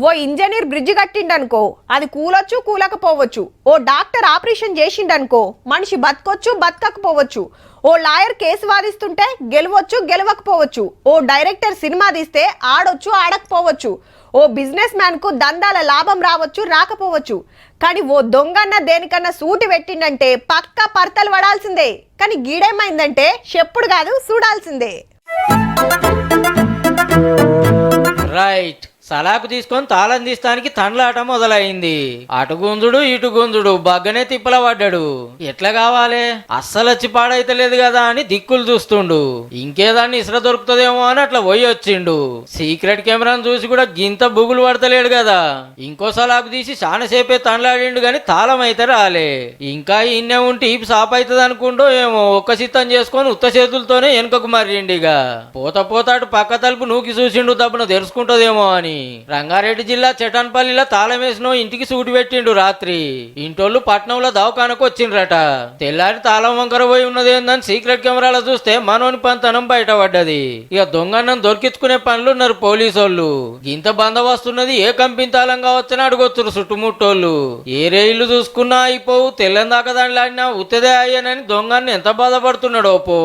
ఓ engineer bridge కట్టిండనుకో అది కూలొచ్చు కూలకపోవచ్చు. ఓ doctor operation చేసిండనుకో మనిషి బతకొచ్చు బతకకపోవచ్చు. ఓ లాయర్ కేసు వాదిస్తుంటే గెలవచ్చు గెలవకపోవచ్చు. ఓ డైరెక్టర్ సినిమా తీస్తే ఆడొచ్చు ఆడకపోవచ్చు. ఓ బిజినెస్ మ్యాన్ కు దందాల లాభం రావచ్చు రాకపోవచ్చు. కానీ ఓ దొంగన్న దేనికన్నా సూటి పెట్టిండంటే పక్కా పర్తలు పడాల్సిందే. కానీ గీడేమైందంటే చెప్పుడు కాదు చూడాల్సిందే. రైట్, సలాకు తీసుకొని తాళం తీస్తానికి తండ్లాట మొదలైంది. అటు గుంజుడు ఇటు గుంజుడు బగ్గనే తిప్పల పడ్డాడు. ఎట్లా కావాలి, అస్సలు వచ్చి పాడైతలేదు కదా అని దిక్కులు చూస్తుండు. ఇంకేదాన్ని ఇసుర దొరుకుతుందేమో అని అట్లా పోయి వచ్చిండు. సీక్రెట్ కెమెరాను చూసి కూడా గింత బుగులు పడతలేడు కదా. ఇంకో సలాకు తీసి చాలాసేపే తండ్లాడిండు గాని తాళం అయితే రాలే. ఇంకా ఇన్నే ఉంటే ఈపు సాప్ అవుతుంది అనుకుంటూ ఏమో ఒక్క సిద్ధం చేసుకొని ఉత్త చేతులతోనే వెనుకకు మర్రిండిగా. పోత పోతాడు పక్క తలుపు నూకి చూసిండు దబ్బున తెలుసుకుంటుందేమో అని. రంగారెడ్డి జిల్లా చెటన్పల్లిలో తాళం వేసిన ఇంటికి సూటి పెట్టిండు రాత్రి. ఇంటోళ్ళు పట్నంలో దవాఖానకు వచ్చిండ్రట. తెల్లారి తాళం వంకర పోయి ఉన్నదేందని సీక్రెట్ కెమెరాలో చూస్తే మనోని పంతనం బయటపడ్డది. ఇక దొంగన్నం దొరికించుకునే పనులున్నారు పోలీసోళ్ళు. గింత బందోబస్తున్నది ఏ కంపెనీ తాళం కావచ్చని అడుగొచ్చురు చుట్టుముట్టోళ్ళు. ఏ రైళ్లు చూసుకున్నా అయిపోవు, తెల్లందాకా దానిలాడినా ఉత్తదే అయ్యానని దొంగన్ని ఎంత బాధపడుతున్నాడో పో.